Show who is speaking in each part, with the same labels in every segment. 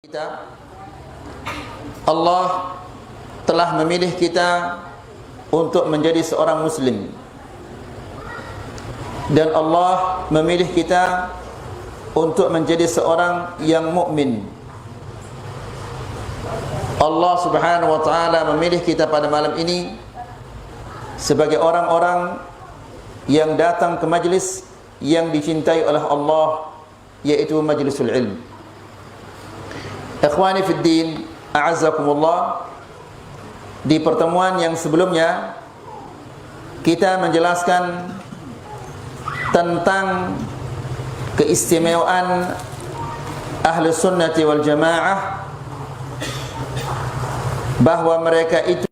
Speaker 1: Kita, Allah telah memilih kita untuk menjadi seorang muslim, dan Allah memilih kita untuk menjadi seorang yang mukmin. Allah Subhanahu wa taala memilih kita pada malam ini sebagai orang-orang yang datang ke majlis yang dicintai oleh Allah, yaitu majlisul ilm. Ikhwani fid din, a'azzakumullah. Di pertemuan yang sebelumnya kita menjelaskan tentang keistimewaan ahli sunnati wal jamaah, bahwa mereka itu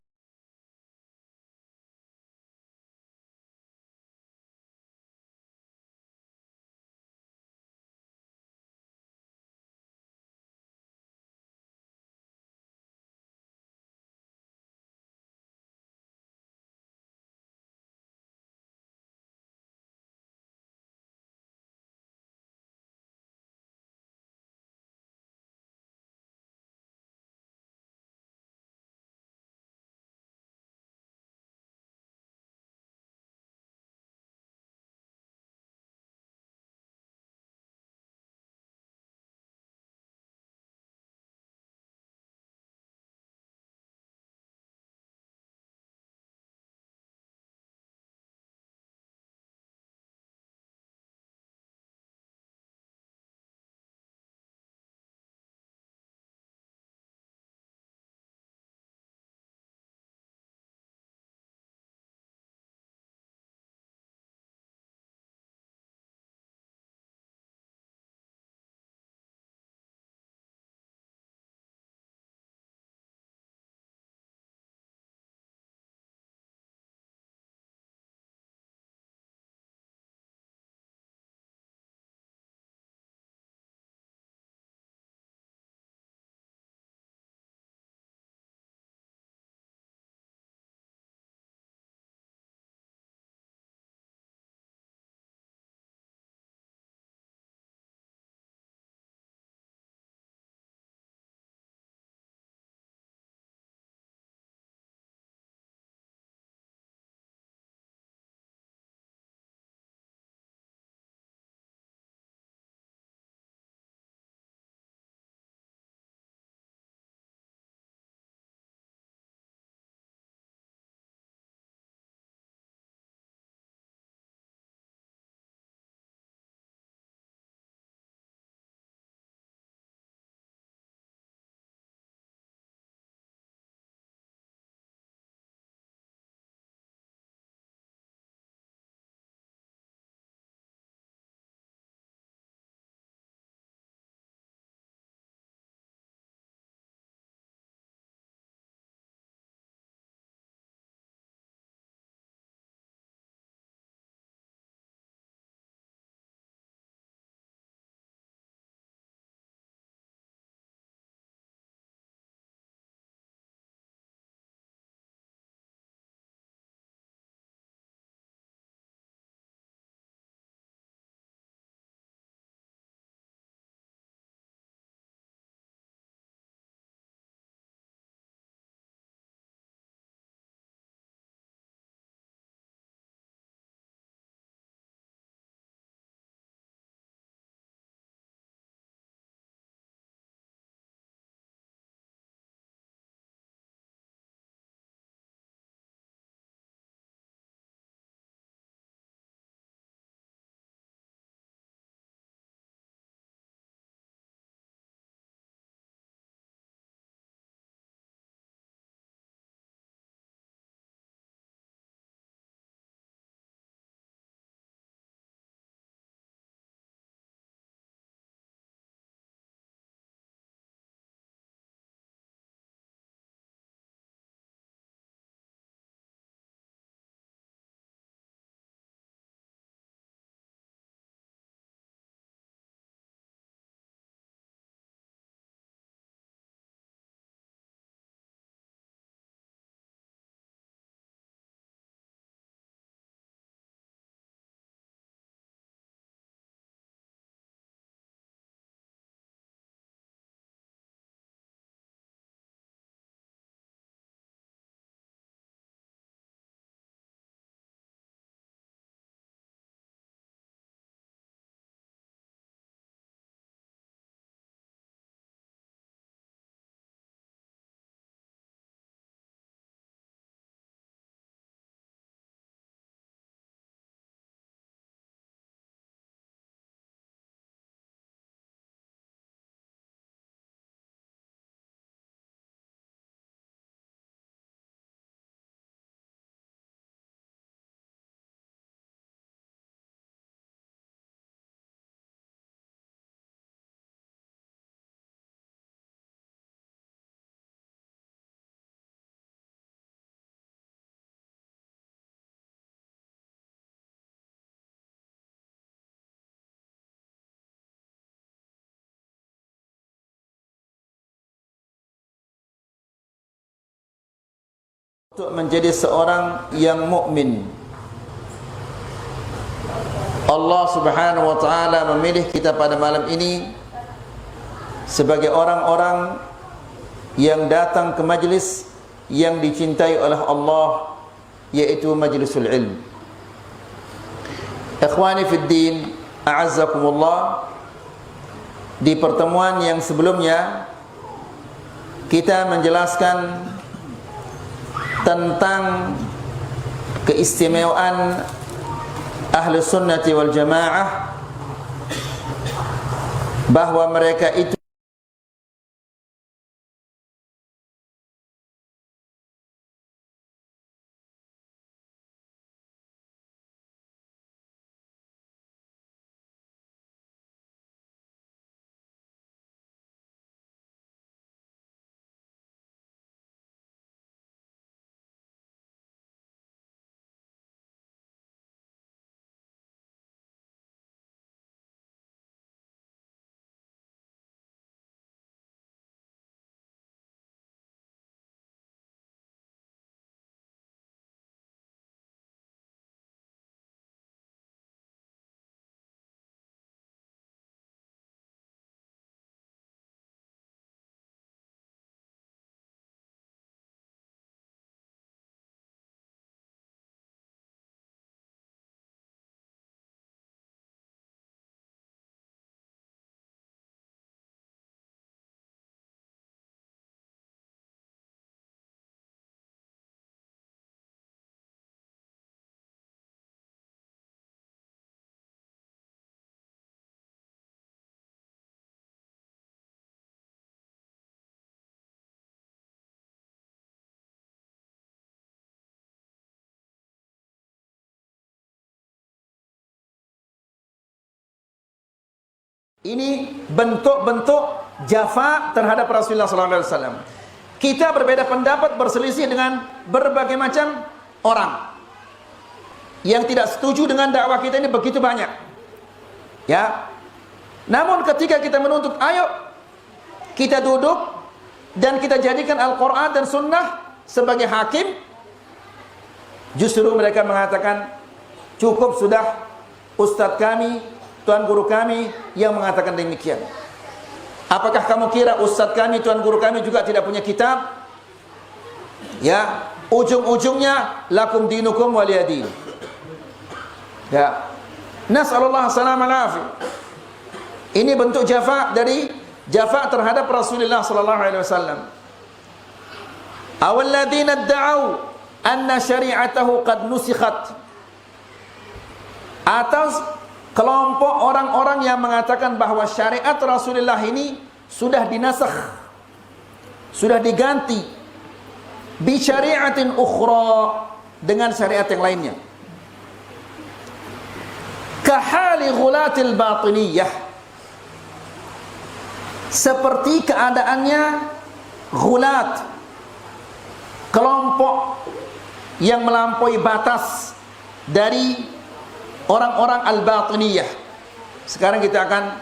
Speaker 1: untuk menjadi seorang yang mukmin. Allah Subhanahu wa taala memilih kita pada malam ini sebagai orang-orang yang datang ke majlis yang dicintai oleh Allah, yaitu majlisul ilm. Ikhwani fid din, a'azzakumullah. Di pertemuan yang sebelumnya kita menjelaskan tentang keistimewaan ahli sunnati wal jamaah, bahwa mereka itu ini bentuk-bentuk jafa terhadap Rasulullah SAW. Kita berbeda pendapat, berselisih dengan berbagai macam orang. Yang tidak setuju dengan dakwah kita ini begitu banyak. Ya. Namun ketika kita menuntut, ayo kita duduk dan kita jadikan Al-Quran dan Sunnah sebagai hakim, justru mereka mengatakan, cukup sudah ustadz kami, tuan guru kami yang mengatakan demikian. Apakah kamu kira ustadz kami, tuan guru kami juga tidak punya kitab? Ya, ujung-ujungnya lakum dinukum waliyadin. Ya, nas'alullah salamal afi. Ini bentuk jafa terhadap Rasulullah sallallahu alaihi wasallam. Awalladzina da'au anna syari'atahu qad nusikhat. Atau kelompok orang-orang yang mengatakan bahwa syariat Rasulullah ini sudah dinasakh, sudah diganti bi syari'atin ukhra, dengan syariat yang lainnya. Kahali ghulatil batiniyah, seperti keadaannya ghulat, kelompok yang melampaui batas dari orang-orang al-batiniyah. Sekarang kita akan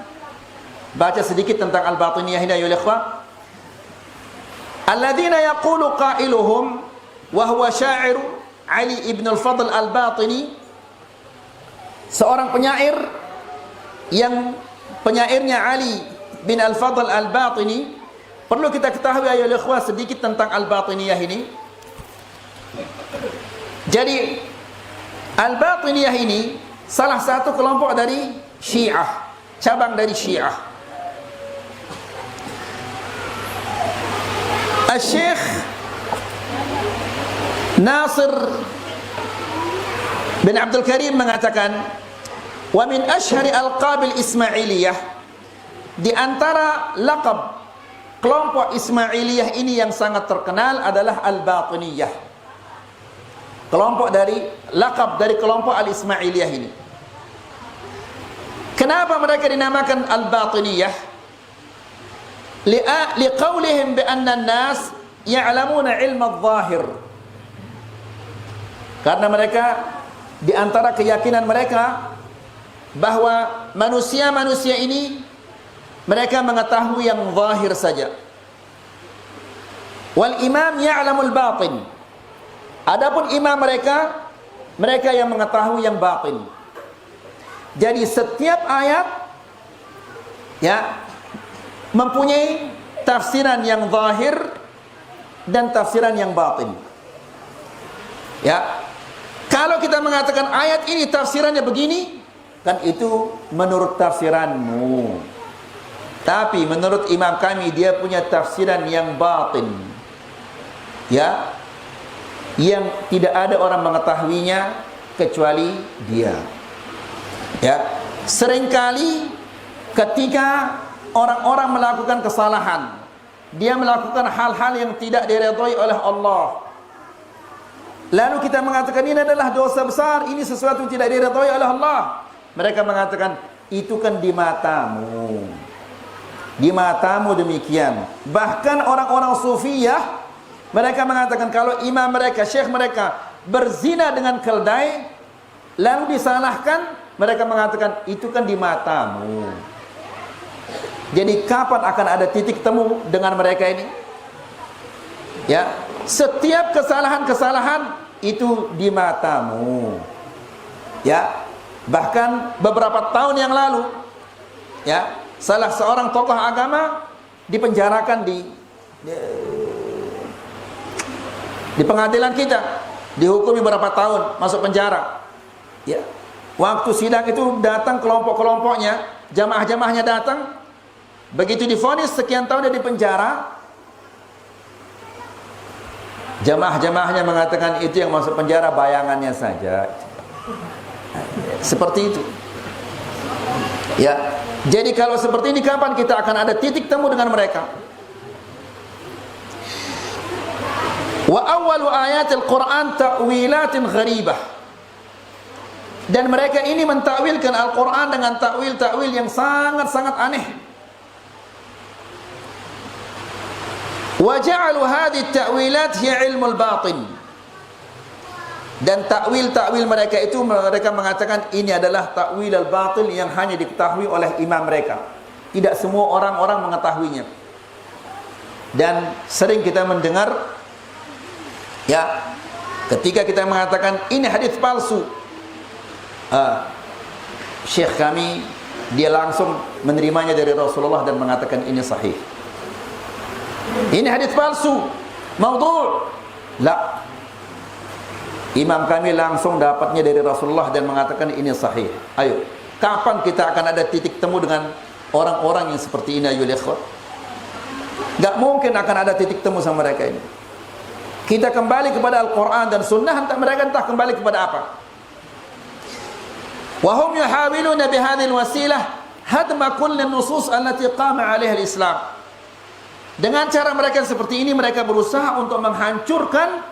Speaker 1: baca sedikit tentang al-batiniyah ini, ya ikhwah. Alladzina yaqulu qailuhum wa huwa sya'ir Ali ibn al-Fadl al-Batini, seorang penyair yang penyairnya Ali bin al-Fadl al-Batini. Perlu kita ketahui, ya ikhwah, sedikit tentang al-batiniyah ini. Jadi al-batiniyah ini salah satu kelompok dari Syiah, cabang dari Syiah. Al-Syekh Nasir bin Abdul Karim mengatakan, wa min ashhari alqabil Ismailiyah, di antara laqab kelompok Ismailiyah ini yang sangat terkenal adalah al-batiniyah. Kelompok dari laqab dari kelompok al-Ismailiyah ini. Kenapa mereka dinamakan al-batiniyah? Liqaulihim bi anna an-nas ya'lamuna ilma adh-dhahir. Karena mereka, di antara keyakinan mereka, bahwa manusia-manusia ini mereka mengetahui yang zahir saja. Wal imam ya'lamul batin. Adapun imam mereka, mereka yang mengetahui yang batin. Jadi setiap ayat ya mempunyai tafsiran yang zahir dan tafsiran yang batin. Ya. Kalau kita mengatakan ayat ini tafsirannya begini, kan itu menurut tafsiranmu. Tapi menurut imam kami dia punya tafsiran yang batin. Ya. Yang tidak ada orang mengetahuinya kecuali dia. Ya, seringkali ketika orang-orang melakukan kesalahan, dia melakukan hal-hal yang tidak diridhai oleh Allah. Lalu kita mengatakan ini adalah dosa besar, ini sesuatu yang tidak diridhai oleh Allah. Mereka mengatakan itu kan di matamu. Di matamu demikian. Bahkan orang-orang sufiyah mereka mengatakan kalau imam mereka, syekh mereka berzina dengan keldai, lalu disalahkan, mereka mengatakan itu kan di matamu. Jadi kapan akan ada titik temu dengan mereka ini? Ya, setiap kesalahan-kesalahan itu di matamu. Ya, bahkan beberapa tahun yang lalu, ya, salah seorang tokoh agama dipenjarakan di pengadilan kita, dihukumi berapa tahun masuk penjara. Ya. Waktu sidang itu datang kelompok-kelompoknya, jamaah-jamaahnya datang. Begitu divonis sekian tahun dia di penjara, jamaah-jamaahnya mengatakan itu yang masuk penjara bayangannya saja. Seperti itu. Ya. Jadi kalau seperti ini kapan kita akan ada titik temu dengan mereka? Wa awwalu ayatil Qur'an ta'wilatin gharibah. Dan mereka ini mentakwilkan Al-Qur'an dengan takwil-takwil yang sangat-sangat aneh. Wa ja'alu hadhihi at-ta'wilat hiya ilmul batin. Dan takwil-takwil mereka itu mereka mengatakan ini adalah takwil al-batil yang hanya diketahui oleh imam mereka. Tidak semua orang-orang mengetahuinya. Dan sering kita mendengar ya, ketika kita mengatakan ini hadis palsu, syekh kami dia langsung menerimanya dari Rasulullah dan mengatakan ini sahih. Ini hadis palsu, maudhu'. La. Imam kami langsung dapatnya dari Rasulullah dan mengatakan ini sahih. Ayo, kapan kita akan ada titik temu dengan orang-orang yang seperti ini ayo ikhwah? Enggak mungkin akan ada titik temu sama mereka ini. Kita kembali kepada Al-Quran dan Sunnah, entah mereka entah kembali kepada apa. Wahum yuhawiluna bihadhil wasilah hadma kulli nusus allati qama 'alaiha al-Islam. Dengan cara mereka seperti ini mereka berusaha untuk menghancurkan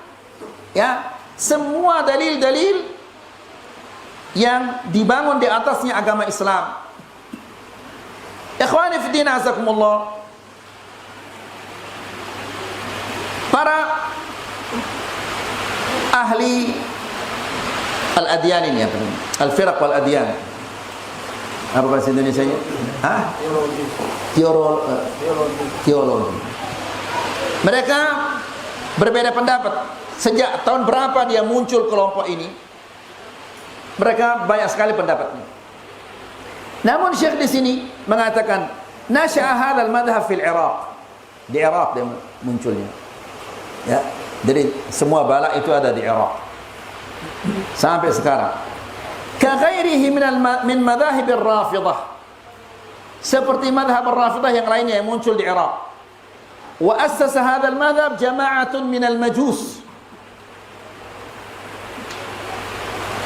Speaker 1: ya semua dalil-dalil yang dibangun di atasnya agama Islam. Ikhwani fi din azakumullah. Para ahli al-adyan ini apa namanya? Al-firaq wal adyan. Apa bahasa Indonesianya? Hah? Teologi. Mereka berbeda pendapat. Sejak tahun berapa dia muncul kelompok ini? Mereka banyak sekali pendapatnya. Namun Syekh di sini mengatakan, nasya'a hadzal madhhab fil Iraq. Di Iraq dia munculnya. Ya. Jadi semua bala itu ada di Iraq sampai sekarang. Ka ghairihi min madhahib ar-Rafidah. Seperti madhhab ar-Rafidah yang lainnya yang muncul di Iraq. Wa assasa hadzal madhhab jama'atun min al-Majus.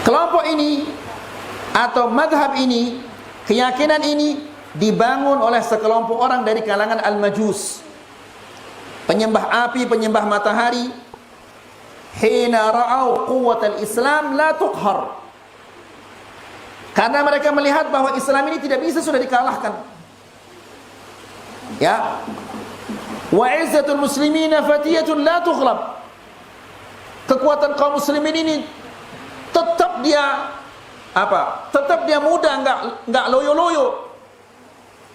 Speaker 1: Kelompok ini atau madhab ini, keyakinan ini dibangun oleh sekelompok orang dari kalangan al-Majus, penyembah api, penyembah matahari. Hina ra'au quwwatal Islam la tuqhar. Karena mereka melihat bahwa Islam ini tidak bisa sudah dikalahkan. Ya. Wa izzatul muslimina fatiyatun la tughlab. Kekuatan kaum muslimin ini tetap dia apa? Tetap dia muda, enggak loyo-loyo.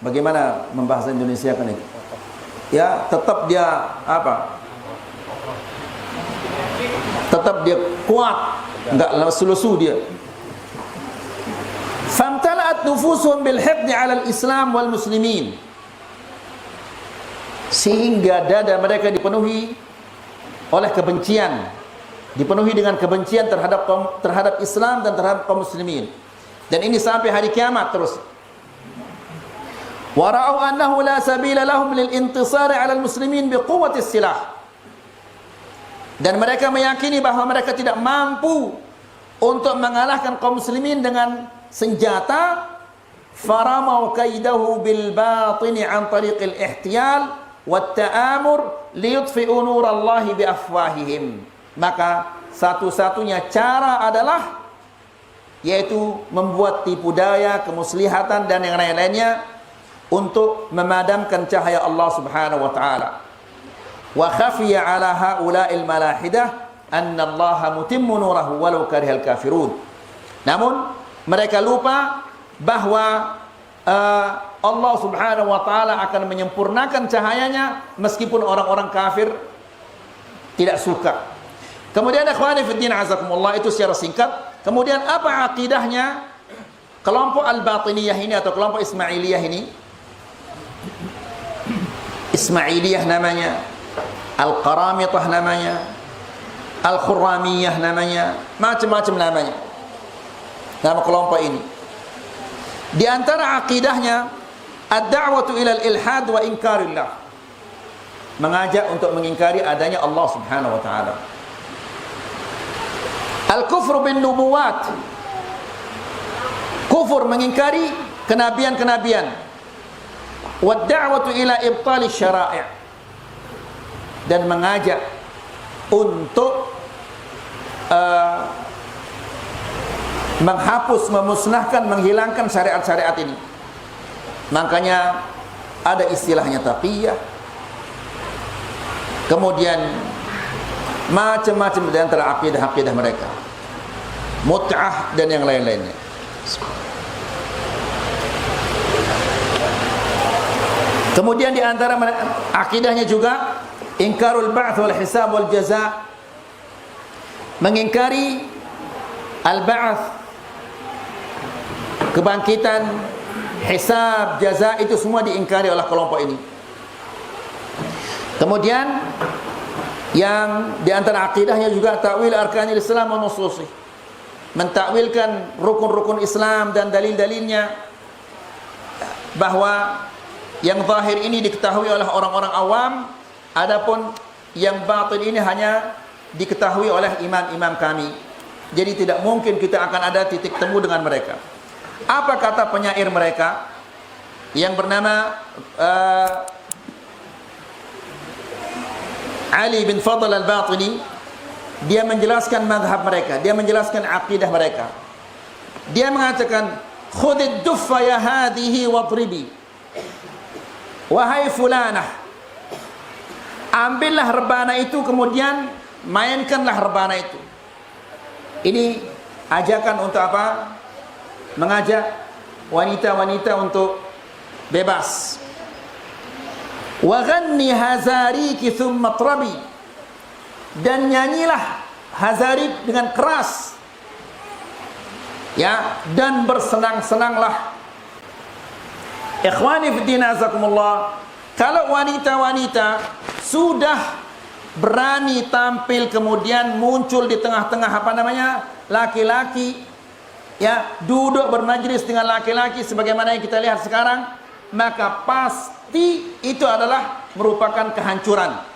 Speaker 1: Bagaimana membahasa Indonesia kan itu? Ya, tetap dia apa? tetap dia kuat, enggak lesu-lesu dia. Famtala'at nufusuhum bil hiqdi 'ala al-islam wal muslimin, sehingga dada mereka dipenuhi oleh kebencian, dipenuhi dengan kebencian terhadap Islam dan terhadap kaum muslimin, dan ini sampai hari kiamat terus. Wa ra'au annahu la sabila lahum lil intisari 'ala al-muslimin bi quwwati silah, dan mereka meyakini bahwa mereka tidak mampu untuk mengalahkan kaum muslimin dengan senjata. Faramau kaidahu bil batini an tariqil ihtiyal wat ta'amur liyutfi'u nurallahi bi afwahihim, maka satu-satunya cara adalah yaitu membuat tipu daya, kemuslihatan dan yang lain-lainnya untuk memadamkan cahaya Allah Subhanahu wa taala. Wa khafiya 'ala haula'il malahidah anna Allah mutimmu nurahu walau karihal kafirun. Namun mereka lupa bahwa Allah Subhanahu wa taala akan menyempurnakan cahayanya meskipun orang-orang kafir tidak suka. Kemudian ikhwani fi din azakumullah, itu secara singkat. Kemudian apa akidahnya kelompok Al-Batiniyah ini atau kelompok Ismailiyah ini? Ismailiyah namanya, Al-Qaramitah namanya, Al-Khurramiyah namanya, macam-macam namanya nama kelompok ini. Di antara akidahnya ad-da'watu ila al-ilhad wa inkarillah, mengajak untuk mengingkari adanya Allah Subhanahu wa taala. Al-kufru bin nubuwat, kufur mengingkari kenabian-kenabian. Wa ad-da'watu ila ibtali syara'i', dan mengajak untuk menghapus, memusnahkan, menghilangkan syariat-syariat ini. Makanya ada istilahnya taqiyah, kemudian macam-macam di antara akidah-akidah mereka, mut'ah dan yang lain-lainnya. Kemudian di antara akidahnya juga ingkarul ba'ts wal hisab wal jaza, mengingkari al-ba'ts, kebangkitan, hisab, jaza, itu semua diingkari oleh kelompok ini. Kemudian yang di antara akidahnya juga ta'wil arkanil Islam wa nususih, mentakwilkan rukun-rukun Islam dan dalil-dalilnya, bahwa yang zahir ini diketahui oleh orang-orang awam, adapun yang batin ini hanya diketahui oleh imam-imam kami. Jadi tidak mungkin kita akan ada titik temu dengan mereka. Apa kata penyair mereka yang bernama Ali bin Fadl al-Batini? Dia menjelaskan mazhab mereka, dia menjelaskan akidah mereka. Dia mengatakan, khudid duffa ya hadhihi wadribi, wahai fulanah, ambillah rebana itu, kemudian mainkanlah rebana itu. Ini ajakan untuk apa? Mengajak wanita-wanita untuk bebas. Wa ghanni hazariki thumma trabi, dan nyanyilah hazarik dengan keras, ya, dan bersenang-senanglah. Ikhwani fiddin azakumullah, kalau wanita-wanita sudah berani tampil kemudian muncul di tengah-tengah laki-laki, ya, duduk bermajlis dengan laki-laki sebagaimana yang kita lihat sekarang, maka pasti itu adalah merupakan kehancuran.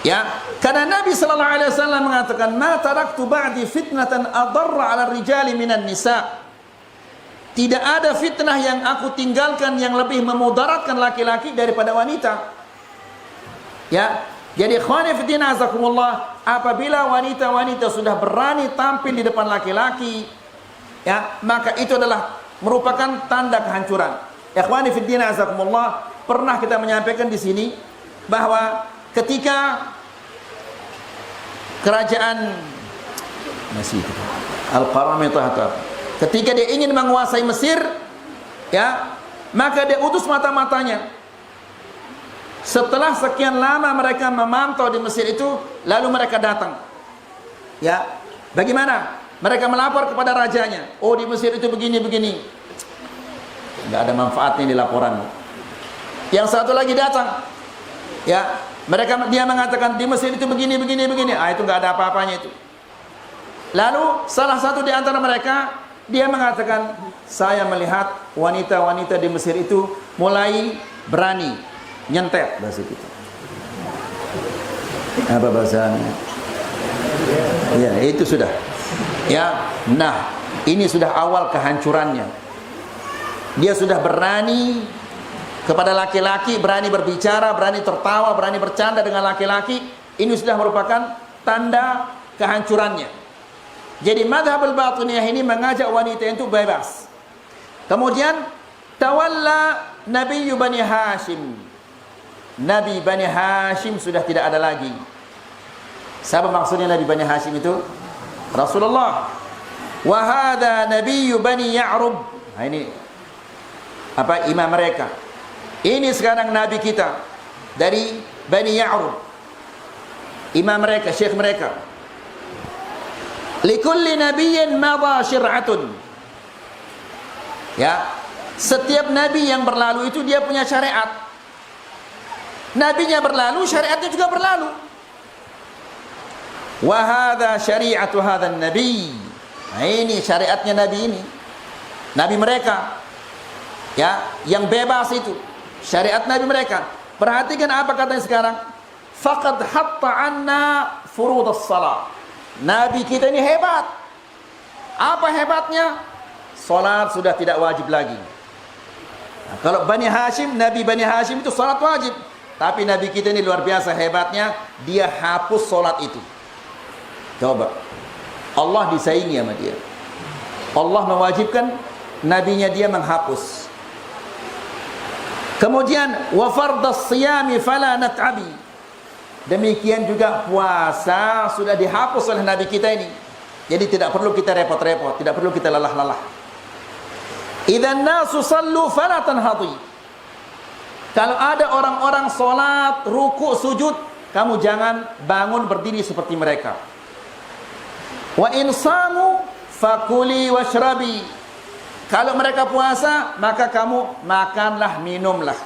Speaker 1: Ya, karena Nabi sallallahu alaihi wasallam mengatakan, "Ma taraktu ba'di fitnatan adarra 'ala rijali minan nisa." Tidak ada fitnah yang aku tinggalkan yang lebih memudaratkan laki-laki daripada wanita. Ya, jadi ikhwani fillah azakumullah, apabila wanita-wanita sudah berani tampil di depan laki-laki, ya, maka itu adalah merupakan tanda kehancuran. Ikhwani fillah azakumullah, pernah kita menyampaikan di sini bahwa ketika kerajaan Al-Qaramitah, ketika dia ingin menguasai Mesir, ya, maka dia utus mata-matanya Setelah sekian lama mereka memantau di Mesir itu, lalu mereka datang. Ya, bagaimana? Mereka melapor kepada rajanya. Oh, di Mesir itu begini-begini. Nggak ada manfaatnya di laporan. Yang satu lagi datang. Ya, dia mengatakan di Mesir itu begini-begini. Ah, itu nggak ada apa-apanya itu. Lalu salah satu di antara mereka, dia mengatakan, saya melihat wanita-wanita di Mesir itu mulai berani nyentet, bahasa kita. Apa bahasanya? Ya, itu sudah. Ya, nah, ini sudah awal kehancurannya. Dia sudah berani kepada laki-laki, berani berbicara, berani tertawa, berani bercanda dengan laki-laki. Ini sudah merupakan tanda kehancurannya. Jadi madhab al-batiniyah ini mengajak wanita itu bebas. Kemudian tawalla Nabi Bani Hashim. Nabi Bani Hashim sudah tidak ada lagi. Siapa maksudnya Nabi Bani Hashim itu? Rasulullah. Wa hadha Nabi Bani Ya'rub. Nah, ini apa, imam mereka. Ini sekarang nabi kita dari Bani Ya'rub. Imam mereka, syekh mereka. Likulli nabiyyin madha syir'atun. Ya, setiap nabi yang berlalu itu dia punya syariat. Nabinya berlalu, syariatnya juga berlalu. Wa hadha syari'atu hadzal nabi. Nah, ini syariatnya nabi ini. Nabi mereka. Ya, yang bebas itu. Syariat nabi mereka. Perhatikan apa katanya sekarang. Faqad hatta anna furudus salat. Nabi kita ini hebat. Apa hebatnya? Salat sudah tidak wajib lagi. Nah, kalau Bani Hashim, Nabi Bani Hashim itu salat wajib. Tapi Nabi kita ini luar biasa hebatnya. Dia hapus salat itu. Coba. Allah disaingi sama dia. Allah mewajibkan, nabinya dia menghapus. Kemudian wa fardhas siyami fala nat'abi. Demikian juga puasa sudah dihapus oleh nabi kita ini. Jadi tidak perlu kita repot-repot, tidak perlu kita lelah-lelah. Idzan nasu sallu fala tanhati. Kalau ada orang-orang salat, ruku, sujud, kamu jangan bangun berdiri seperti mereka. Wa in samu fakuli washrabi. Kalau mereka puasa, maka kamu makanlah, minumlah.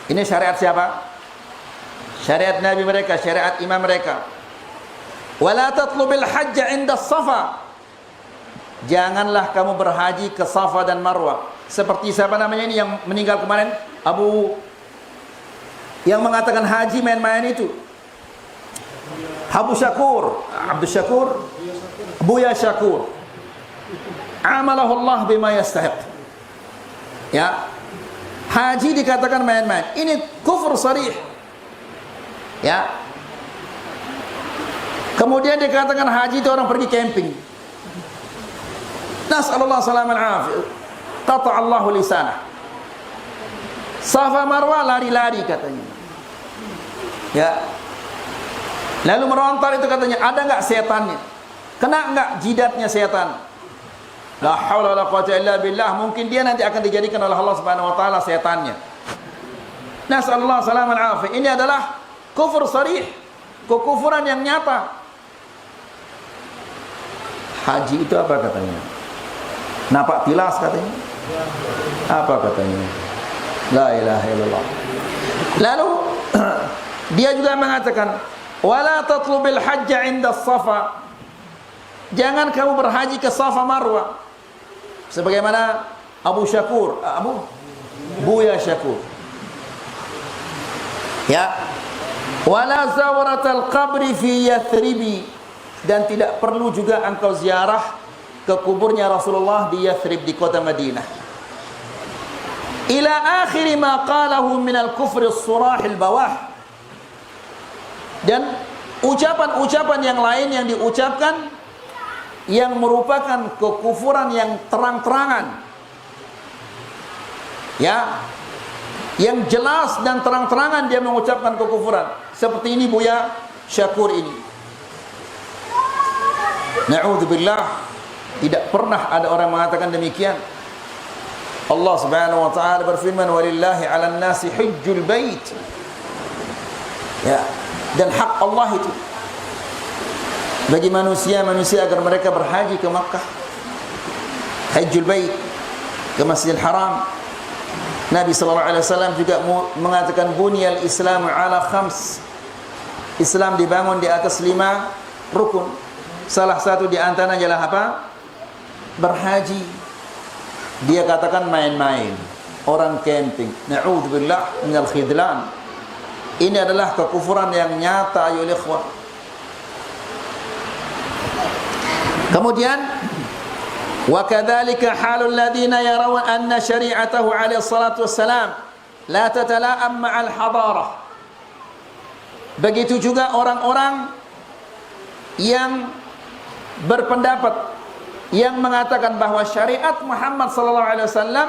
Speaker 1: Ini syariat siapa? Syariat nabi mereka, syariat imam mereka. Wala tatlubil hajja inda safa. Janganlah kamu berhaji ke Safa dan Marwah. Seperti siapa namanya ini yang meninggal kemarin? Yang mengatakan haji main-main itu. Abdul Syakur. Buya Syakur. Amalahu Allah bima yastahiq. Ya. Haji dikatakan main-main. Ini kufur sarih. Ya. Kemudian dikatakan haji itu orang pergi camping. Nas'alullah salaman afiyah. Qata'allahu lisanah. Safa Marwah lari-lari katanya. Ya. Lalu merontar itu katanya, ada enggak setannya? Kena enggak jidatnya setan? La haula wala quwwata illa billah. Mungkin dia nanti akan dijadikan oleh Allah Subhanahu wa taala setannya. Nasallallahu salaman afiyah. Ini adalah kufur sarih, kekufuran yang nyata. Haji itu apa katanya? Napak tilas katanya. Apa katanya? La ilaha illallah. Lalu dia juga mengatakan, wala tatlubil hajja inda safa. Jangan kamu berhaji ke Safa Marwah. Sebagaimana Buya Syakur. Ya. Wala zawratal qabri fi Yathribi. Dan tidak perlu juga engkau ziarah ke kuburnya Rasulullah di Yathrib, di kota Madinah. Ila akhir ma qalahu min al-kufri as-surahil bawah. Dan ucapan-ucapan yang lain yang diucapkan yang merupakan kekufuran yang terang-terangan, ya, yang jelas dan terang-terangan dia mengucapkan kekufuran. Seperti ini Buya Syakur ini. Na'udzubillah, tidak pernah ada orang mengatakan demikian. Allah Subhanahu wa taala berfirman, walillahi 'alan nasi hajjul bait Ya, dan hak Allah itu bagi manusia agar mereka berhaji ke Makkah, Hajjul Bait, ke Masjidil Haram. Nabi sallallahu alaihi wasallam juga mengatakan bunyal Islamu ala khams. Islam dibangun di atas 5 rukun. Salah satu di antaranya adalah apa? Berhaji. Dia katakan main-main, orang camping. Na'udzubillah minal khidlan. Ini adalah kekufuran yang nyata ayyuhal ikhwah. Kemudian wa kadzalika halul ladzina yarawna anna syari'atahu alaihi salatu wassalam la tatala'am ma'al hadarah. Begitu juga orang-orang yang berpendapat, yang mengatakan bahwa syariat Muhammad sallallahu alaihi wasallam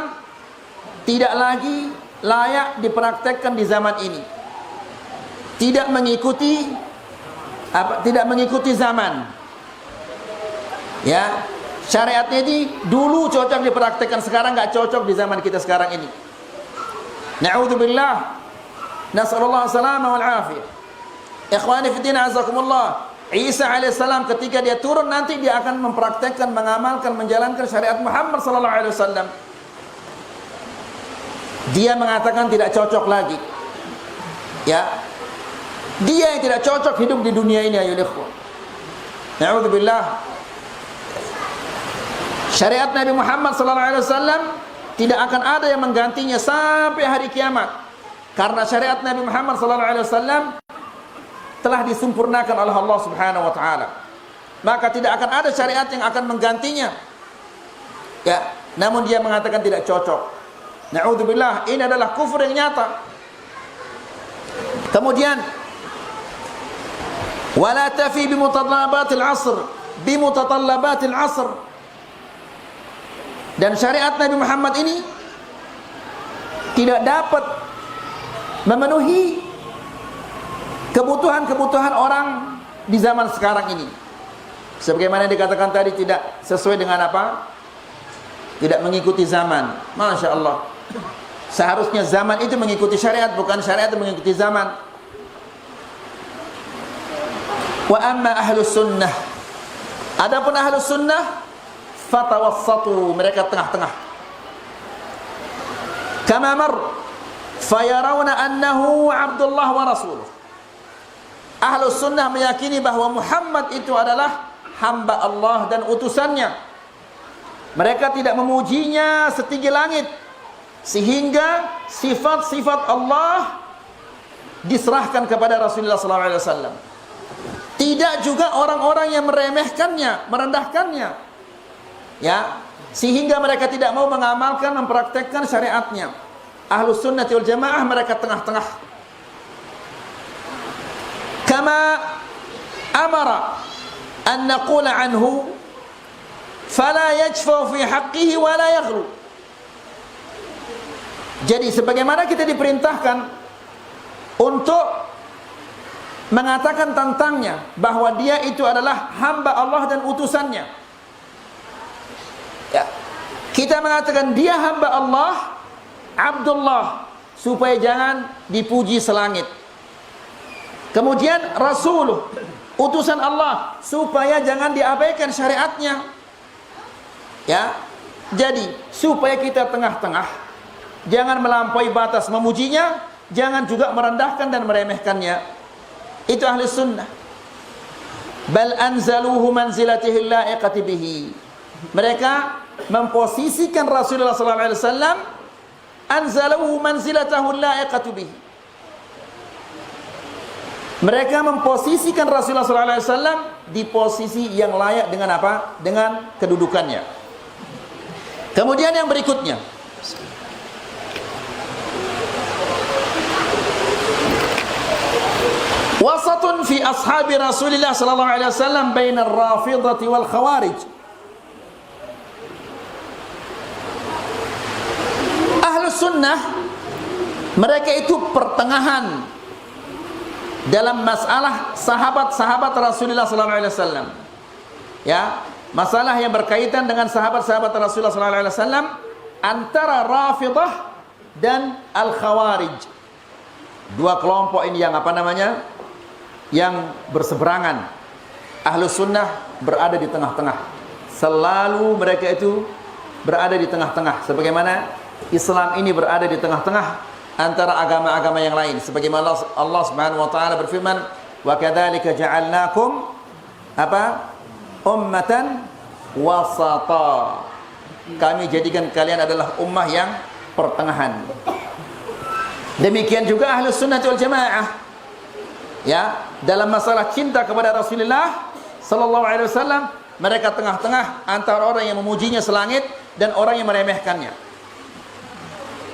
Speaker 1: tidak lagi layak dipraktekkan di zaman ini. Tidak mengikuti zaman. Ya, syariatnya ini dulu cocok dipraktekkan, sekarang enggak cocok di zaman kita sekarang ini. Na'udzubillah. Nasallallahu alaihi wal afiyah. Ikhwani fi din azakumullah. Isa alaihissalam ketika dia turun nanti dia akan mempraktekkan, mengamalkan, menjalankan syariat Muhammad sallallahu alaihi wasallam. Dia mengatakan tidak cocok lagi. Ya. Dia yang tidak cocok hidup di dunia ini ayo ikhwan. Na'udzubillah. Syariat Nabi Muhammad sallallahu alaihi wasallam tidak akan ada yang menggantinya sampai hari kiamat. Karena syariat Nabi Muhammad sallallahu alaihi wasallam telah disempurnakan oleh Allah Subhanahu wa taala. Maka tidak akan ada syariat yang akan menggantinya. Ya, namun dia mengatakan tidak cocok. Na'udzubillah, ini adalah kufur yang nyata. Kemudian wala tafi bimutatallabatil asr. Dan syariat Nabi Muhammad ini tidak dapat memenuhi kebutuhan orang di zaman sekarang ini. Sebagaimana dikatakan tadi, tidak sesuai dengan apa? Tidak mengikuti zaman. Masya Allah. Seharusnya zaman itu mengikuti syariat, bukan syariat itu mengikuti zaman. Wa amma ahlus sunnah. Adapun ahlus sunnah fatawassatu, mereka tengah-tengah. Kama mar fayarawna annahu Abdullah wa rasuluh. Ahlus sunnah meyakini bahwa Muhammad itu adalah hamba Allah dan utusannya. Mereka tidak memujinya setinggi langit, sehingga sifat-sifat Allah diserahkan kepada Rasulullah SAW. Tidak juga orang-orang yang meremehkannya, merendahkannya, ya, sehingga mereka tidak mau mengamalkan, mempraktekkan syariatnya. Ahlus sunnah wal jamaah mereka tengah-tengah. Kama amara an naqula anhu fala yajfa fi haqqihi wa la yaghlu. Jadi sebagaimana kita diperintahkan untuk mengatakan tentangnya bahwa dia itu adalah hamba Allah dan utusannya. Ya. Kita mengatakan dia hamba Allah, Abdullah, supaya jangan dipuji selangit. Kemudian Rasul, utusan Allah, supaya jangan diabaikan syariatnya. Ya. Jadi supaya kita tengah-tengah, jangan melampaui batas memujinya, jangan juga merendahkan dan meremehkannya. Itu ahli sunnah. Bal anzaluhu manzilatihi la'iqati bihi. Mereka memposisikan Rasulullah sallallahu alaihi wasallam, anzaluhu manzilatahu la'iqati bihi. Mereka memposisikan Rasulullah sallallahu alaihi wasallam di posisi yang layak dengan apa? Dengan kedudukannya. Kemudian yang berikutnya, wasatun fi ashabi Rasulillah sallallahu alaihi wasallam bainar rafidhati wal khawarij. Ahlus sunnah mereka itu pertengahan dalam masalah sahabat-sahabat Rasulullah sallallahu alaihi wasallam. Ya, masalah yang berkaitan dengan sahabat-sahabat Rasulullah sallallahu alaihi wasallam antara Rafidhah dan Al-Khawarij. Dua kelompok ini yang apa namanya? Yang berseberangan. Ahlus sunnah berada di tengah-tengah. Selalu mereka itu berada di tengah-tengah. Sebagaimana Islam ini berada di tengah-tengah antara agama-agama yang lain. Sebagaimana Allah Subhanahu wa taala berfirman, "Wa kadzalika ja'alnakum ummatan wasata." Kami jadikan kalian adalah ummah yang pertengahan. Demikian juga Ahlus Sunnah wal Jamaah. Ya, dalam masalah cinta kepada Rasulullah sallallahu alaihi wasallam, mereka tengah-tengah antara orang yang memujinya selangit dan orang yang meremehkannya.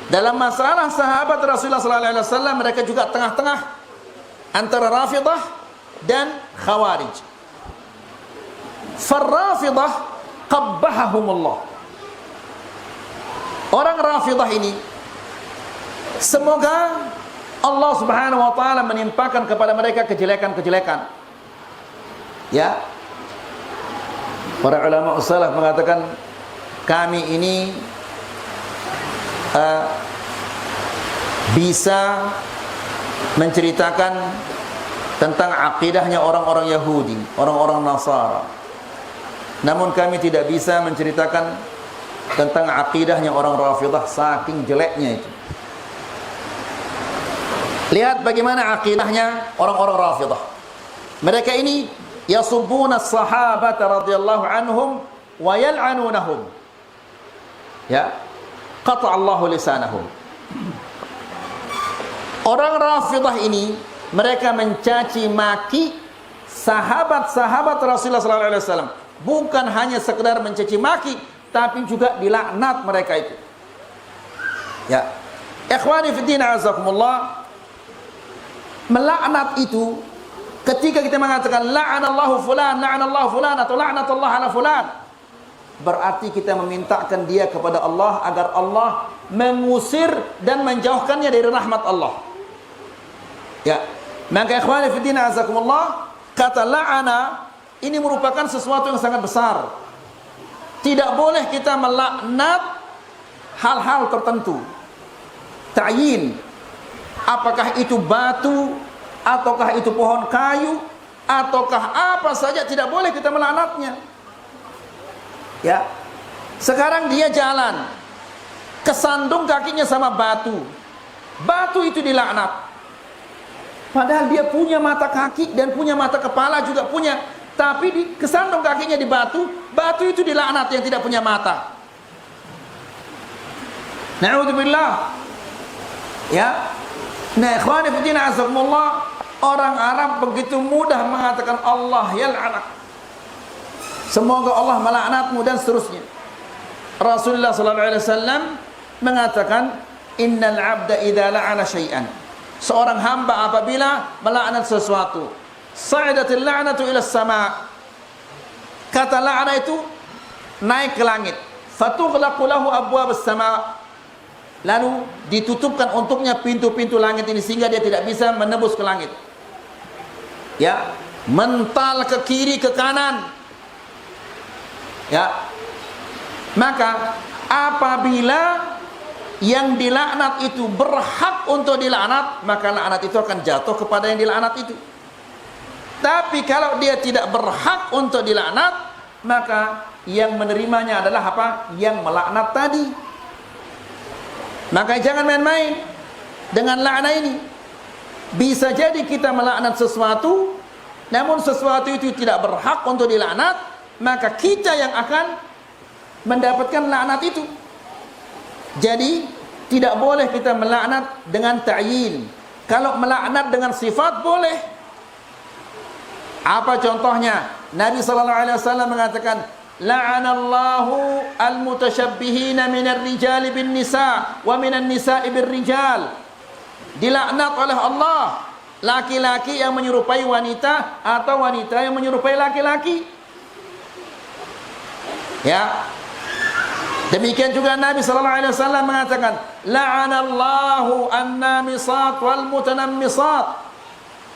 Speaker 1: Dalam masalah sahabat Rasulullah sallallahu alaihi wasallam, mereka juga tengah-tengah antara Rafidah dan Khawarij. Far-Rafidah qabbahahumullah. Orang Rafidah ini, semoga Allah Subhanahu wa taala menimpakan kepada mereka kejelekan-kejelekan. Ya. Para ulama salaf mengatakan, kami ini bisa menceritakan tentang akidahnya orang-orang Yahudi, orang-orang Nasara. Namun kami tidak bisa menceritakan tentang akidahnya orang Rafidah, saking jeleknya itu. Lihat bagaimana akidahnya orang-orang Rafidah. Mereka ini yasubbuna as-sahabata radhiyallahu anhum wa yal'anunahum. Ya, qata Allahu lisanahum. Orang Rafidah ini mereka mencaci maki sahabat-sahabat Rasulullah sallallahu alaihi wasallam. Bukan hanya sekedar mencaci maki, tapi juga dilaknat mereka itu. Ya. Ikhwani fi din azakumullah, melaknat itu ketika kita mengatakan la'anallahu fulan, la'anallahu fulan atau la'natullah ala fulan, berarti kita memintakan dia kepada Allah agar Allah mengusir dan menjauhkannya dari rahmat Allah. Ya. Maka ikhwani fi din azakumullah, kata la'ana ini merupakan sesuatu yang sangat besar. Tidak boleh kita melaknat hal-hal tertentu. Ta'yin, apakah itu batu, ataukah itu pohon kayu, ataukah apa saja, tidak boleh kita melaknatnya. Ya. Sekarang dia jalan, kesandung kakinya sama batu. Batu itu dilaknat. Padahal dia punya mata kaki dan punya mata kepala juga punya, tapi kesandung kakinya di batu, batu itu dilaknat yang tidak punya mata. Na'udzubillah. Ya. Nah, ikhwani fi din azakumullah, orang Arab begitu mudah mengatakan Allah yal'anak. Semoga Allah melaknatmu dan seterusnya. Rasulullah sallallahu alaihi wasallam mengatakan, innal 'abda idza la'ana syai'an. Seorang hamba apabila melaknat sesuatu, sa'idatil la'natu ila sama. Kata la'na itu naik ke langit. Fatughlaqu lahu abwabus sama. Lalu ditutupkan untuknya pintu-pintu langit ini sehingga dia tidak bisa menembus ke langit. Ya, mental ke kiri ke kanan. Ya. Maka apabila yang dilaknat itu berhak untuk dilaknat, maka laknat itu akan jatuh kepada yang dilaknat itu. Tapi kalau dia tidak berhak untuk dilaknat, maka yang menerimanya adalah apa? Yang melaknat tadi. Maka jangan main-main dengan laknat ini. Bisa jadi kita melaknat sesuatu, namun sesuatu itu tidak berhak untuk dilaknat, maka kita yang akan mendapatkan laknat itu. Jadi tidak boleh kita melaknat dengan ta'yin. Kalau melaknat dengan sifat boleh. Apa contohnya? Nabi sallallahu alaihi wasallam mengatakan, la'anallahu al-mutasyabbihina minar rijali bin nisa wa minan nisa'i bir rijal. Dilaknat oleh Allah laki-laki yang menyerupai wanita atau wanita yang menyerupai laki-laki. Ya. Demikian juga Nabi sallallahu alaihi wasallam mengatakan, la'anallahu an-namisat wal mutanammisat.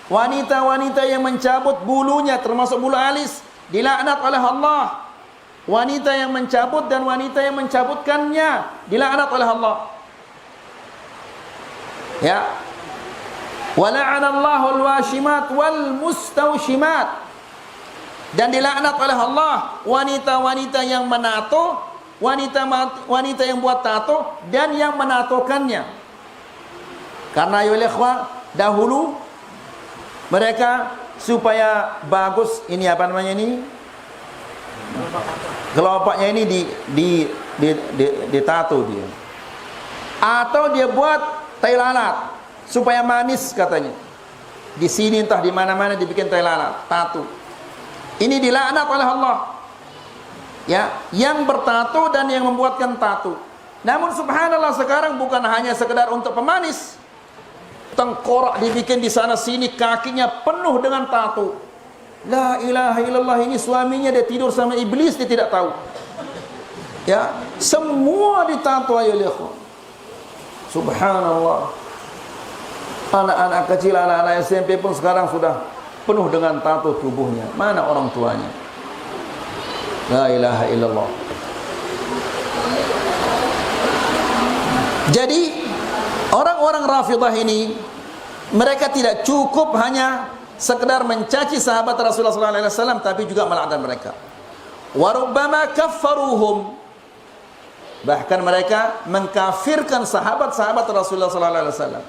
Speaker 1: Wanita-wanita yang mencabut bulunya termasuk bulu alis dilaknat oleh Allah. Wanita yang mencabut dan wanita yang mencabutkannya dilaknat oleh Allah. Ya. Wa la'anallahu al-washimat wal mustawshimat. Dan dilaknat oleh Allah wanita-wanita yang menato, wanita yang buat tato dan yang menatokannya. Karena ya ikhwah, dahulu mereka supaya bagus, ini apa namanya ini? Kelopaknya ini ditato dia. Atau dia buat tai lalat supaya manis katanya. Di sini entah di mana-mana dibikin tai lalat, tato. Ini dilaknat oleh Allah. Ya, yang bertato dan yang membuatkan tato. Namun subhanallah sekarang bukan hanya sekedar untuk pemanis. Tengkorak dibikin di sana sini, kakinya penuh dengan tato. La ilaha illallah, ini suaminya dia tidur sama iblis dia tidak tahu. Ya, semua ditato ayo lihat. Subhanallah. Anak-anak kecil, anak-anak SMP pun sekarang sudah penuh dengan tato tubuhnya. Mana orang tuanya? La ilaha illallah. Jadi orang-orang Rafidah ini, mereka tidak cukup hanya sekedar mencaci sahabat Rasulullah SAW, tapi juga melaknat mereka. Wa rubbama kaffaruhum, bahkan mereka mengkafirkan sahabat-sahabat Rasulullah SAW.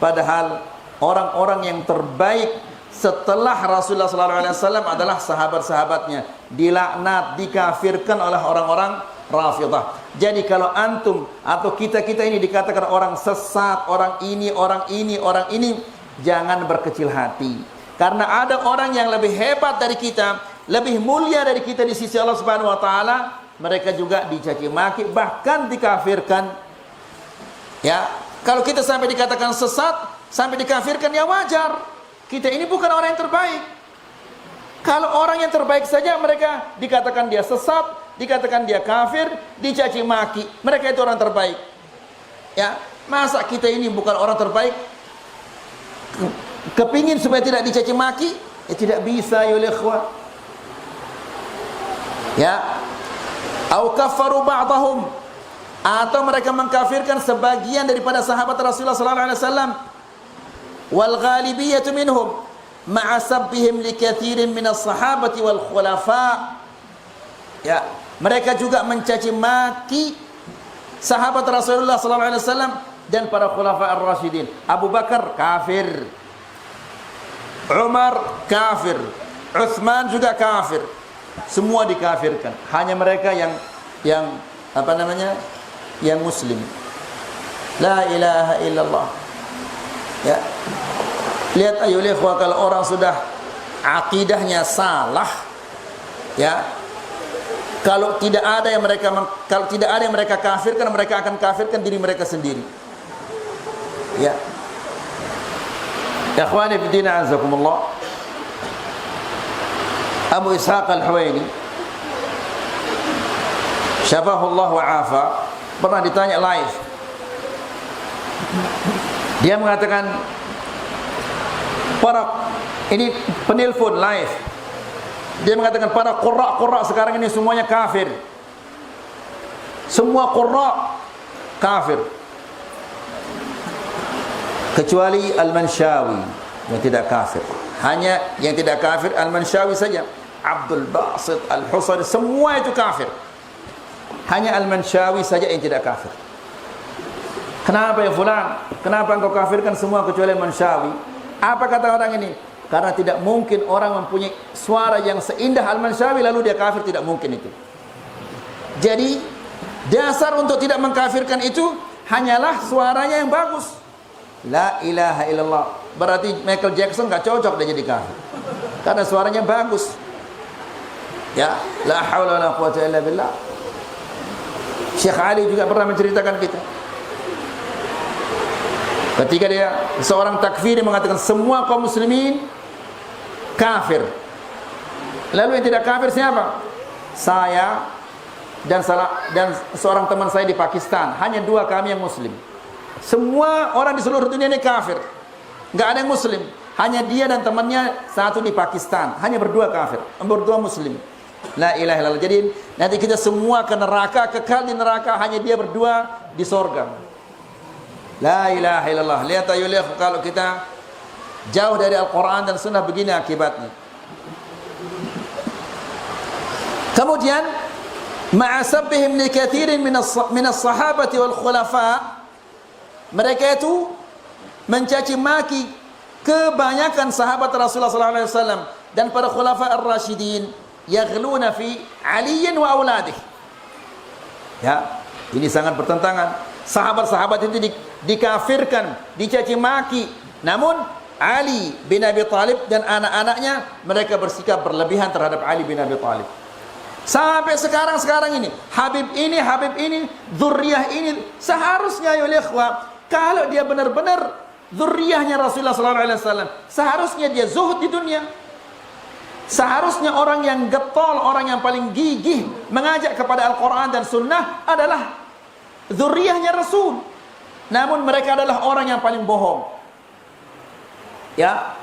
Speaker 1: Padahal orang-orang yang terbaik setelah Rasulullah SAW adalah sahabat-sahabatnya, dilaknat, dikafirkan oleh orang-orang Rafidah. Jadi kalau antum atau kita-kita ini dikatakan orang sesat, orang ini, jangan berkecil hati. Karena ada orang yang lebih hebat dari kita, lebih mulia dari kita di sisi Allah Subhanahu wa taala, mereka juga dicaci maki, bahkan dikafirkan. Ya, kalau kita sampai dikatakan sesat, sampai dikafirkan, ya wajar. Kita ini bukan orang yang terbaik. Kalau orang yang terbaik saja mereka dikatakan dia sesat, dikatakan dia kafir, dicaci maki, mereka itu orang terbaik. Ya, masa kita ini bukan orang terbaik? Kepingin supaya tidak dicaci maki? Ya tidak bisa ya ikhwah. Ya. Au kaffaru ba'dahum, atau mereka mengkafirkan sebagian daripada sahabat Rasulullah sallallahu alaihi wasallam. Wal ghalibiyatu minhum ma'a sabbihim li katsirin minas sahabati wal khulafa. Ya, mereka juga mencaci maki sahabat Rasulullah sallallahu alaihi wasallam dan para khulafa ar-rasyidin. Abu Bakar kafir, Umar kafir, Utsman juga kafir. Semua dikafirkan. Hanya mereka yang apa namanya? Yang muslim. La ilaha illallah. Ya. Lihat ayo ikhwah, kalau orang sudah akidahnya salah, ya, kalau tidak ada yang mereka kafirkan, mereka akan kafirkan diri mereka sendiri. Ya. Ya ikhwani fi din azakumullah. Abu Ishaq Al-Huwaini syafahullah wa afa, pernah ditanya live. Dia mengatakan, para ini penelpon live, dia mengatakan para qurra sekarang ini semuanya kafir. Semua qurra kafir kecuali Al-Manshawi yang tidak kafir. Hanya yang tidak kafir Al-Manshawi saja. Abdul Basit, Al-Husari, semua itu kafir. Hanya Al-Manshawi saja yang tidak kafir. Kenapa ya fulan? Kenapa engkau kafirkan semua kecuali Al-Manshawi? Apa kata orang ini? Karena tidak mungkin orang mempunyai suara yang seindah Al-Manshawi lalu dia kafir, tidak mungkin itu. Jadi dasar untuk tidak mengkafirkan itu hanyalah suaranya yang bagus. La ilaha illallah. Berarti Michael Jackson gak cocok dia jadi kafir, karena suaranya bagus. Ya, la haula wala quwwata illa billah. Syekh Ali juga pernah menceritakan kita, ketika dia seorang takfiri mengatakan semua kaum muslimin kafir. Lalu yang tidak kafir siapa? Saya dan seorang teman saya di Pakistan. Hanya dua kami yang muslim. Semua orang di seluruh dunia ini kafir, nggak ada yang muslim. Hanya dia dan temannya satu di Pakistan, hanya berdua kafir, berdua muslim. La ilaha illallah. Jadi nanti kita semua ke neraka, kekal di neraka, hanya dia berdua di sorga. La ilaha illallah. Lihat ayo lihat, kalau kita jauh dari Al-Quran dan Sunnah, begini akibatnya. Kemudian ma'asabbihim li kathirin minas sahabati wal khulafa, mereka itu mencaci maki kebanyakan sahabat Rasulullah sallallahu alaihi wasallam dan para khulafa ar-rasyidin, yaghluna fi aliyin wa auladih. Ya, ini sangat bertentangan. Sahabat-sahabat itu dikafirkan, dicaci maki, namun Ali bin Abi Thalib dan anak-anaknya mereka bersikap berlebihan terhadap Ali bin Abi Thalib. Sampai sekarang ini, Habib ini, zurriyah ini, seharusnya ya ikhwah, kalau dia benar-benar zurriyahnya Rasulullah sallallahu alaihi wasallam, seharusnya dia zuhud di dunia. Seharusnya orang yang getol, orang yang paling gigih mengajak kepada Al-Quran dan Sunnah adalah zurriyahnya Rasul. Namun mereka adalah orang yang paling bohong. Ya,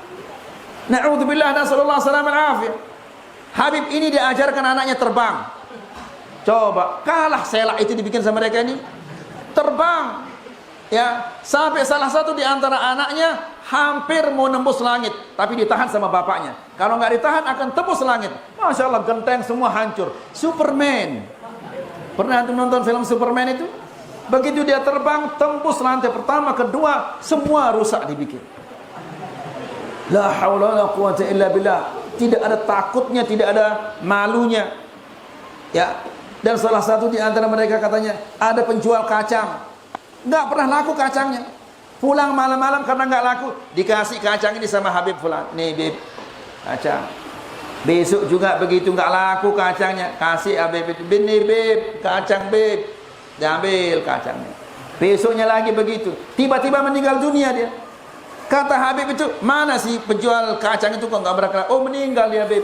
Speaker 1: na'udzubillah, nasallallahu alaihi wasallam. Habib ini diajarkan anaknya terbang. Coba, kalah selak itu dibikin sama mereka ini. Terbang. Ya, sampai salah satu di antara anaknya hampir mau nembus langit, tapi ditahan sama bapaknya. Kalau nggak ditahan akan tembus langit. Masya Allah, genteng semua hancur. Superman. Pernah antum nonton film Superman itu? Begitu dia terbang, tembus lantai pertama, kedua, semua rusak dibikin. La haula wala quwwata illa billah. Tidak ada takutnya, tidak ada malunya. Ya. Dan salah satu di antara mereka katanya ada penjual kacang, nggak pernah laku kacangnya. Pulang malam-malam karena nggak laku, dikasih kacang ini sama Habib fulan. Nih Beb, kacang. Besok juga begitu nggak laku kacangnya, kasih Habib itu. Nih Beb, kacang Beb. Diambil kacangnya. Besoknya lagi begitu. Tiba-tiba meninggal dunia dia. Kata Habib itu, mana sih penjual kacang itu kok nggak bergerak? Oh, meninggal dia Beb.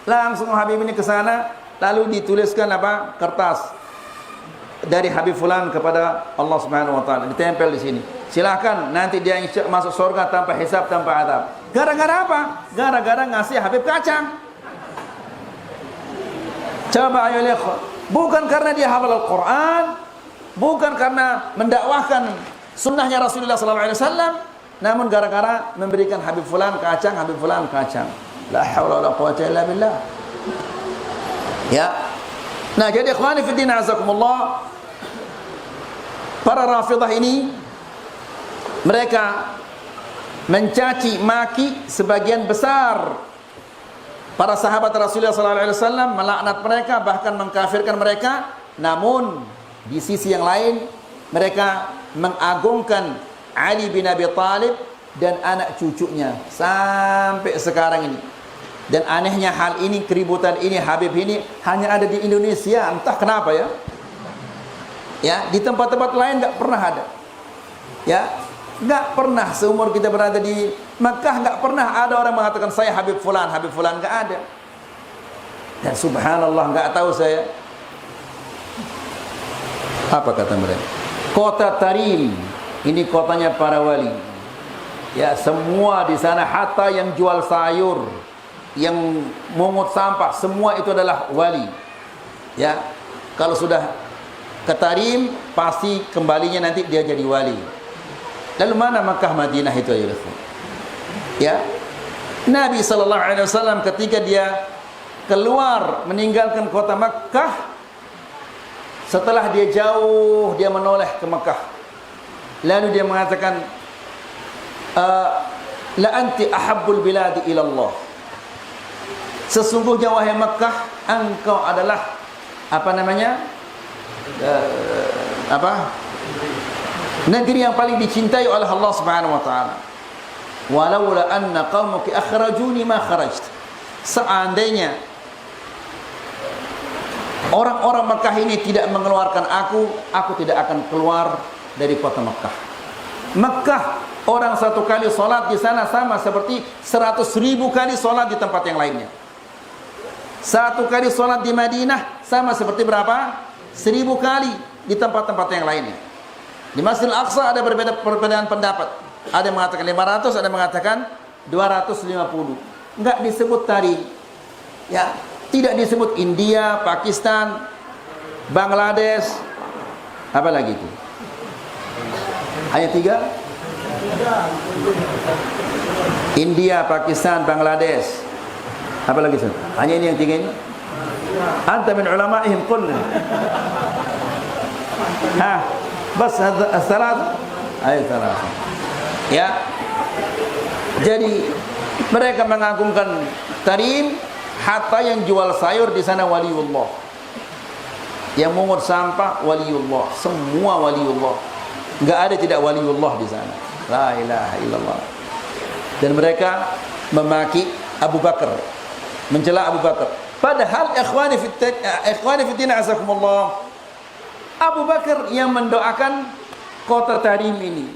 Speaker 1: Langsung Habib ini ke sana, lalu dituliskan apa? Kertas dari Habib fulan kepada Allah Subhanahu wa taala, ditempel di sini. Silakan nanti dia masuk surga tanpa hisab, tanpa adab. Gara-gara apa? Gara-gara ngasih Habib kacang. Coba ayo lihat. Bukan karena dia hafal Al-Quran, bukan karena mendakwahkan sunnahnya Rasulullah SAW, namun gara-gara memberikan Habib fulan kacang, Habib fulan kacang. La haula wala quwwata illa billah. Ya. Nah, jadi ikhwani fi din azakumullah, para Rafidah ini mereka mencaci maki sebagian besar para sahabat Rasulullah SAW, melaknat mereka, bahkan mengkafirkan mereka. Namun di sisi yang lain mereka mengagungkan Ali bin Abi Thalib dan anak cucunya sampai sekarang ini. Dan anehnya hal ini, keributan ini, Habib ini hanya ada di Indonesia, entah kenapa ya. Ya, di tempat-tempat lain nggak pernah ada. Ya, nggak pernah seumur kita berada di Makkah, nggak pernah ada orang mengatakan saya Habib fulan, nggak ada. Dan subhanallah, nggak tahu saya apa kata mereka. Kota Tarim ini kotanya para wali. Ya, semua di sana, hatta yang jual sayur, yang mungut sampah, semua itu adalah wali. Ya, kalau sudah ke Tarim pasti kembalinya nanti dia jadi wali. Lalu mana Makkah Madinah itu ya? Ya, Nabi SAW ketika dia keluar meninggalkan kota Makkah, setelah dia jauh dia menoleh ke Makkah, lalu dia mengatakan, la anti ahabbul biladi ilallah. Sesungguhnya wahai Makkah, engkau adalah apa namanya? Negeri yang paling dicintai oleh Allah Subhanahu wa taala. Walaula anna qaumuki akhrajuni ma kharajt. Seandainya orang-orang Makkah ini tidak mengeluarkan aku tidak akan keluar dari kota Makkah. Makkah, orang satu kali sholat di sana sama seperti 100.000 kali sholat di tempat yang lainnya. Satu kali sholat di Madinah sama seperti berapa? 1000 kali di tempat-tempat yang lainnya. Di Masjidil Aqsa ada perbedaan pendapat. Ada yang mengatakan 500, ada yang mengatakan 250. Enggak disebut tadi. Ya, tidak disebut India, Pakistan, Bangladesh, apa lagi itu? Hanya 3? India, Pakistan, Bangladesh. Apa lagi Ustaz? Hanya ini yang tiga ini? Anta min ulama'ihim qul. Bas as-salat. Ayo salat. Ya. Jadi mereka mengagungkan Tarim, hatta yang jual sayur di sana waliullah. Yang mungut sampah waliullah, semua waliullah. Enggak ada tidak waliullah di sana. La ilaha illallah. Dan mereka memaki Abu Bakar, mencela Abu Bakar. Padahal ikhwani fiddin azakumullah, Abu Bakar yang mendoakan kota Tarim ini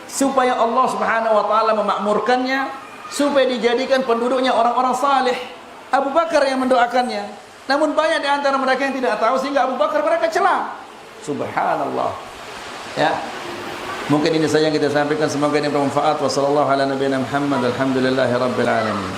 Speaker 1: supaya Allah Subhanahu wa taala memakmurkannya, supaya dijadikan penduduknya orang-orang saleh. Abu Bakar yang mendoakannya. Namun banyak di antara mereka yang tidak tahu, sehingga Abu Bakar mereka cela. Subhanallah. Ya. Mungkin ini saja yang kita sampaikan, semoga ini bermanfaat. Wassallallahu ala nabiyina Muhammad, alhamdulillahirabbil alamin.